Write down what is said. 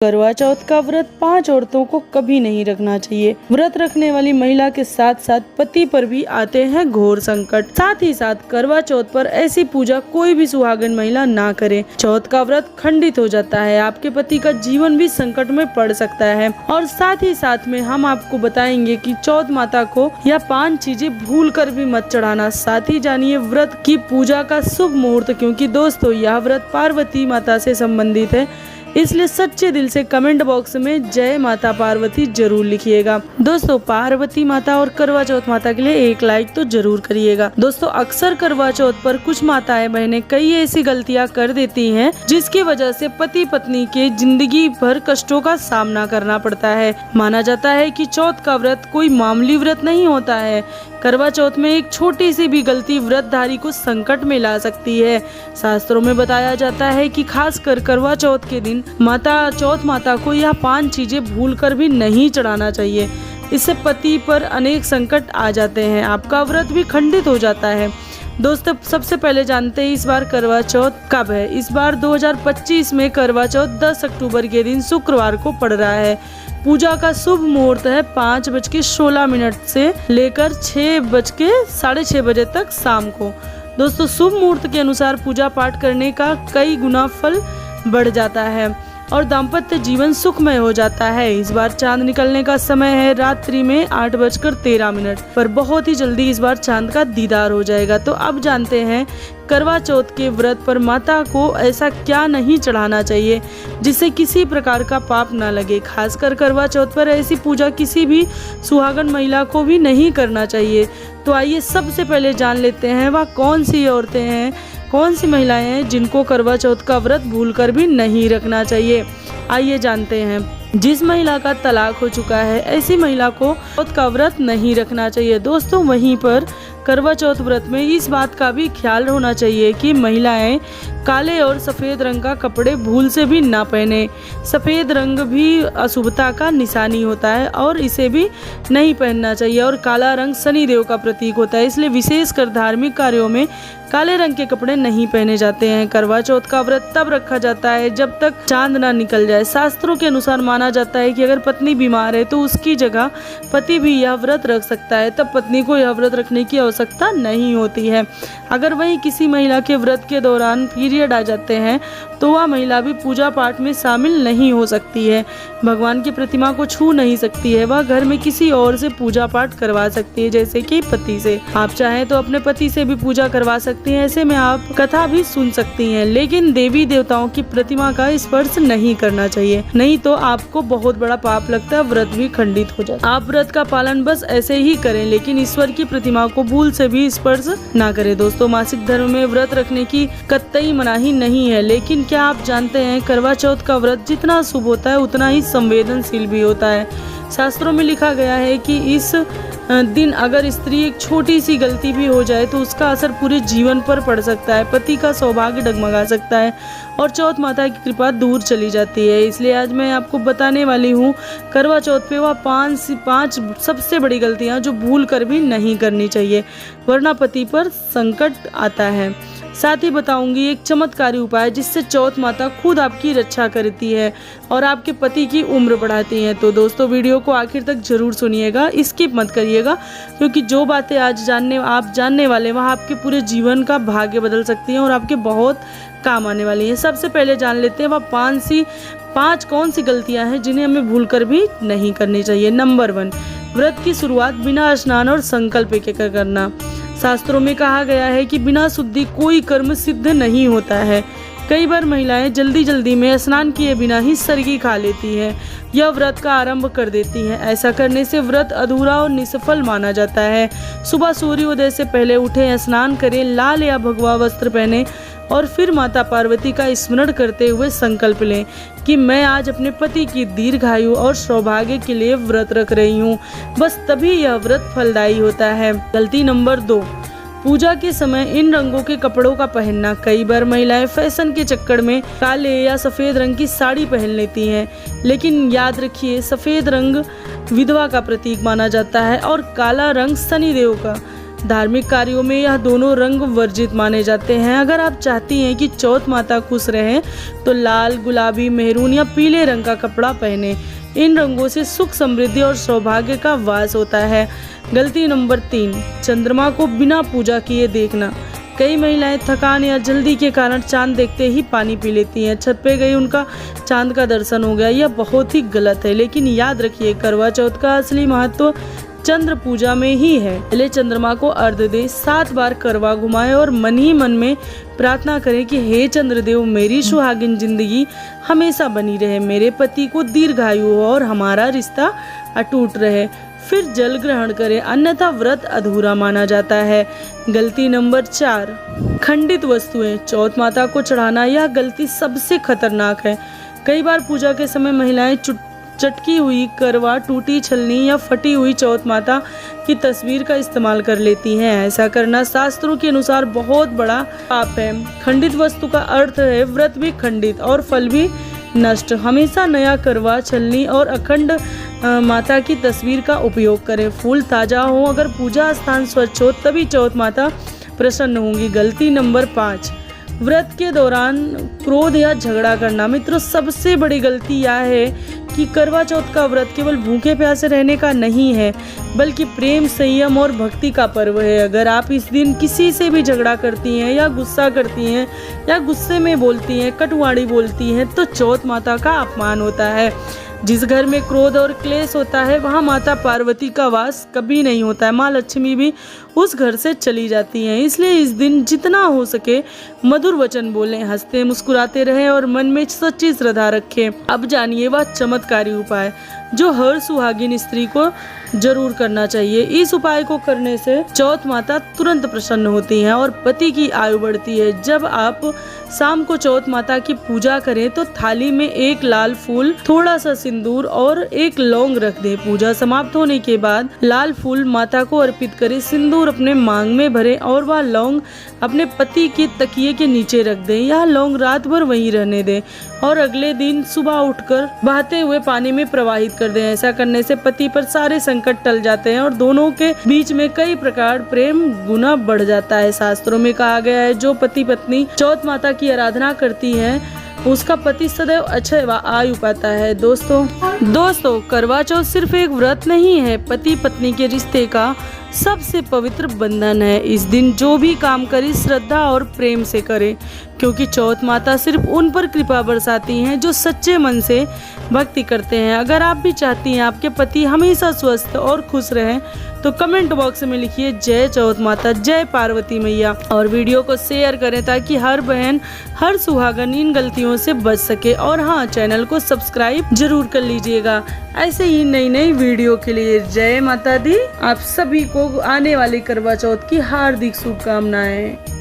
करवा चौथ का व्रत 5 औरतों को कभी नहीं रखना चाहिए। व्रत रखने वाली महिला के साथ साथ पति पर भी आते हैं घोर संकट। साथ ही साथ करवा चौथ पर ऐसी पूजा कोई भी सुहागन महिला ना करे। चौथ का व्रत खंडित हो जाता है, आपके पति का जीवन भी संकट में पड़ सकता है। और साथ ही साथ में हम आपको बताएंगे कि चौथ माता को यह 5 चीजें भूल कर भी मत चढ़ाना। साथ ही जानिए व्रत की पूजा का शुभ मुहूर्त, क्योंकि दोस्तों यह व्रत पार्वती माता से संबंधित है, इसलिए सच्चे दिल से कमेंट बॉक्स में जय माता पार्वती जरूर लिखिएगा। दोस्तों पार्वती माता और करवा चौथ माता के लिए एक लाइक तो जरूर करिएगा। दोस्तों अक्सर करवा चौथ पर कुछ माताएं बहनें कई ऐसी गलतियां कर देती हैं जिसकी वजह से पति पत्नी के जिंदगी भर कष्टों का सामना करना पड़ता है। माना जाता है कि चौथ का व्रत कोई मामूली व्रत नहीं होता है। करवा चौथ में एक छोटी सी भी गलती व्रतधारी को संकट में ला सकती है। शास्त्रों में बताया जाता है कि खासकर करवा चौथ के दिन चौथ माता को यह 5 चीजें भूलकर भी नहीं चढ़ाना चाहिए। इससे पति पर अनेक संकट आ जाते हैं, आपका व्रत भी खंडित हो जाता है। दोस्तों सबसे पहले जानते हैं इस बार करवा चौथ कब है। इस बार 2025 में करवा चौथ 10 अक्टूबर के दिन शुक्रवार को पड़ रहा है। पूजा का शुभ मुहूर्त है 5:16 से लेकर 6:6:30 बजे तक शाम को। दोस्तों शुभ मुहूर्त के अनुसार पूजा पाठ करने का कई गुना फल बढ़ जाता है और दाम्पत्य जीवन सुखमय हो जाता है। इस बार चांद निकलने का समय है रात्रि में 8:13 पर। बहुत ही जल्दी इस बार चांद का दीदार हो जाएगा। तो अब जानते हैं करवा चौथ के व्रत पर माता को ऐसा क्या नहीं चढ़ाना चाहिए जिससे किसी प्रकार का पाप ना लगे। खासकर करवा चौथ पर ऐसी पूजा किसी भी सुहागन महिला को भी नहीं करना चाहिए। तो आइए सबसे पहले जान लेते हैं वह कौन सी औरतें हैं, कौन सी महिलाएं हैं जिनको करवा चौथ का व्रत भूलकर भी नहीं रखना चाहिए। आइए जानते हैं। जिस महिला का तलाक हो चुका है ऐसी महिला को चौथ का व्रत नहीं रखना चाहिए। दोस्तों वहीं पर करवा चौथ व्रत में इस बात का भी ख्याल होना चाहिए कि महिलाएं काले और सफ़ेद रंग का कपड़े भूल से भी ना पहने। सफ़ेद रंग भी अशुभता का निशानी होता है और इसे भी नहीं पहनना चाहिए। और काला रंग शनि देव का प्रतीक होता है, इसलिए विशेषकर धार्मिक कार्यों में काले रंग के कपड़े नहीं पहने जाते हैं। करवा चौथ का व्रत तब रखा जाता है जब तक चांद ना निकल जाए। शास्त्रों के अनुसार माना जाता है कि अगर पत्नी बीमार है तो उसकी जगह पति भी यह व्रत रख सकता है, तब पत्नी को यह व्रत रखने की आवश्यकता नहीं होती है। अगर वहीं किसी महिला के व्रत के दौरान पीरियड आ जाते हैं तो वह महिला भी पूजा पाठ में शामिल नहीं हो सकती है, भगवान की प्रतिमा को छू नहीं सकती है। वह घर में किसी और से पूजा पाठ करवा सकती है, जैसे कि पति से। आप चाहें तो अपने पति से भी पूजा करवा सकती हैं, ऐसे में आप कथा भी सुन सकती हैं, लेकिन देवी देवताओं की प्रतिमा का स्पर्श नहीं करना चाहिए, नहीं तो आपको बहुत बड़ा पाप लगता है, व्रत भी खंडित हो जाता है। आप व्रत का पालन बस ऐसे ही करें, लेकिन ईश्वर की प्रतिमा को भूल से भी स्पर्श ना करें। दोस्तों मासिक धर्म में व्रत रखने की कतई मनाही नहीं है, लेकिन क्या आप जानते हैं करवा चौथ का व्रत जितना शुभ होता है उतना ही संवेदनशील भी होता है। शास्त्रों में लिखा गया है कि इस दिन अगर स्त्री एक छोटी सी गलती भी हो जाए तो उसका असर पूरे जीवन पर पड़ सकता है, पति का सौभाग्य डगमगा सकता है और चौथ माता की कृपा दूर चली जाती है। इसलिए आज मैं आपको बताने वाली हूँ करवा चौथ पे वह 5 सबसे बड़ी गलतियाँ जो भूल कर भी नहीं करनी चाहिए, वरना पति पर संकट आता है। साथ ही बताऊंगी एक चमत्कारी उपाय जिससे चौथ माता खुद आपकी रक्षा करती है और आपके पति की उम्र बढ़ाती है। तो दोस्तों वीडियो को आखिर तक जरूर सुनिएगा, स्किप मत करिएगा, क्योंकि जो बातें आज आप जानने वाले वह आपके पूरे जीवन का भाग्य बदल सकती हैं और आपके बहुत काम आने वाली हैं। सबसे पहले जान लेते हैं वह 5 कौन सी गलतियां हैं जिन्हें हमें भूलकर भी नहीं करनी चाहिए। नंबर 1, व्रत की शुरुआत बिना स्नान और संकल्प के करना। शास्त्रों में कहा गया है कि बिना शुद्धि कोई कर्म सिद्ध नहीं होता है। कई बार महिलाएं जल्दी में स्नान किए बिना ही सरगी खा लेती हैं या व्रत का आरंभ कर देती हैं। ऐसा करने से व्रत अधूरा और निष्फल माना जाता है। सुबह सूर्योदय से पहले उठें, स्नान करें, लाल या भगवा वस्त्र पहने और फिर माता पार्वती का स्मरण करते हुए संकल्प लें कि मैं आज अपने पति की दीर्घायु और सौभाग्य के लिए व्रत रख रही हूँ। बस तभी यह व्रत फलदायी होता है। गलती नंबर 2, पूजा के समय इन रंगों के कपड़ों का पहनना। कई बार महिलाएं फैशन के चक्कर में काले या सफ़ेद रंग की साड़ी पहन लेती हैं, लेकिन याद रखिए सफ़ेद रंग विधवा का प्रतीक माना जाता है और काला रंग शनि देव का धार्मिक कार्यों में यह दोनों रंग वर्जित माने जाते हैं। अगर आप चाहती हैं कि चौथ माता खुश रहे तो लाल, गुलाबी, मेहरून या पीले रंग का कपड़ा पहने। इन रंगों से सुख, समृद्धि और सौभाग्य का वास होता है। गलती नंबर 3, चंद्रमा को बिना पूजा किए देखना। कई महिलाएं थकान या जल्दी के कारण चांद देखते ही पानी पी लेती हैं। छत पे गई, उनका चांद का दर्शन हो गया। यह बहुत ही गलत है। लेकिन याद रखिए, करवा चौथ का असली महत्व चंद्र पूजा में ही है। पहले चंद्रमा को अर्घ्य दे, 7 बार करवा घुमाएं और मन ही मन में प्रार्थना करें कि हे चंद्रदेव, मेरी सुहागिन जिंदगी हमेशा बनी रहे, मेरे पति को दीर्घायु हो और हमारा रिश्ता अटूट रहे। फिर जल ग्रहण करें, अन्यथा व्रत अधूरा माना जाता है। गलती नंबर 4, खंडित वस्तुएं चौथ माता को चढ़ाना। यह गलती सबसे खतरनाक है। कई बार पूजा के समय महिलाएं चटकी हुई करवा, टूटी छलनी या फटी हुई चौथ माता की तस्वीर का इस्तेमाल कर लेती हैं। ऐसा करना शास्त्रों के अनुसार बहुत बड़ा पाप है। खंडित वस्तु का अर्थ है व्रत भी खंडित और फल भी नष्ट। हमेशा नया करवा, छलनी और अखंड माता की तस्वीर का उपयोग करें। फूल ताजा हो, अगर पूजा स्थान स्वच्छ हो तभी चौथ माता प्रसन्न होंगी। गलती नंबर 5, व्रत के दौरान क्रोध या झगड़ा करना। मित्रों, सबसे बड़ी गलती यह है कि करवा चौथ का व्रत केवल भूखे प्यासे रहने का नहीं है, बल्कि प्रेम, संयम और भक्ति का पर्व है। अगर आप इस दिन किसी से भी झगड़ा करती हैं या गुस्सा करती हैं या गुस्से में बोलती हैं, कटुवाणी बोलती हैं, तो चौथ माता का अपमान होता है। जिस घर में क्रोध और क्लेश होता है वहाँ माता पार्वती का वास कभी नहीं होता है। माँ लक्ष्मी भी उस घर से चली जाती हैं। इसलिए इस दिन जितना हो सके मधुर वचन बोलें, हंसते मुस्कुराते रहें और मन में सच्ची श्रद्धा रखें। अब जानिए वह चमत्कारी उपाय जो हर सुहागिन स्त्री को जरूर करना चाहिए। इस उपाय को करने से चौथ माता तुरंत प्रसन्न होती हैं और पति की आयु बढ़ती है। जब आप शाम को चौथ माता की पूजा करें तो थाली में एक लाल फूल, थोड़ा सा सिंदूर और एक लौंग रख दें। पूजा समाप्त होने के बाद लाल फूल माता को अर्पित करें, सिंदूर अपने मांग में भरें और वह लौंग अपने पति के तकिए के नीचे रख दें। यह लौंग रात भर वहीं रहने दें और अगले दिन सुबह उठकर बहते हुए पानी में प्रवाहित कर दें। ऐसा करने से पति पर सारे संकट टल जाते हैं और दोनों के बीच में कई प्रकार प्रेम गुना बढ़ जाता है। शास्त्रों में कहा गया है, जो पति पत्नी चौथ माता की आराधना करती है उसका पति सदैव अक्षय व आयु पाता है। दोस्तों, करवा चौथ सिर्फ एक व्रत नहीं है, पति पत्नी के रिश्ते का सबसे पवित्र बंधन है। इस दिन जो भी काम करें श्रद्धा और प्रेम से करें, क्योंकि चौथ माता सिर्फ उन पर कृपा बरसाती हैं जो सच्चे मन से भक्ति करते हैं। अगर आप भी चाहती हैं आपके पति हमेशा स्वस्थ और खुश रहें तो कमेंट बॉक्स में लिखिए जय चौथ माता, जय पार्वती मैया और वीडियो को शेयर करें ताकि हर बहन, हर सुहागन इन गलतियों से बच सके। और हाँ, चैनल को सब्सक्राइब जरूर कर लीजिएगा ऐसे ही नई नई वीडियो के लिए। जय माता दी। आप सभी को आने वाली करवा चौथ की हार्दिक शुभकामनाएं।